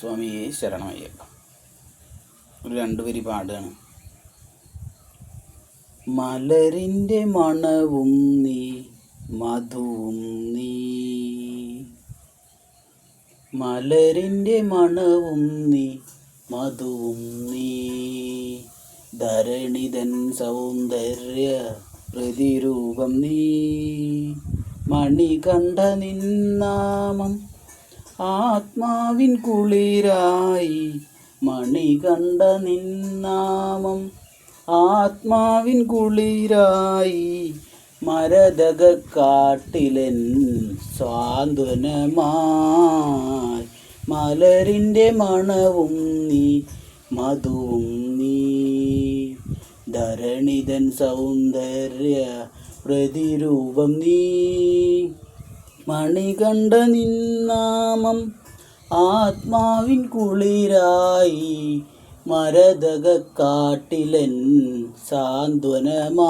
സ്വാമിയെ ശരണമയ്യപ്പ. ഒരു 2 വരി പാടുകയാണ്. മലരിൻ്റെ മണവും നീ മധുവും നീ, മലരിൻ്റെ മണവും നീ മധുവും നീ, ധരണിതൻ സൗന്ദര്യ പ്രതിരൂപം നീ, മണികണ്ഠ നിന്നാമം ആത്മാവിൻ കുളിരായി, മണികണ്ഠ നിന്നാമം ആത്മാവിൻ കുളിരായി, മരതകക്കാട്ടിലെൻ സാന്ത്വനമായി, മലരിൻ്റെ മണവും നീ മധുവും നീ, ധരണിതൻ സൗന്ദര്യ പ്രതിരൂപം നീ, മണികണ്ഠ നിന്നാമം ആത്മാവിൻ കുളിരായി, മരതകക്കാട്ടിലെൻ സാന്ത്വനമായി.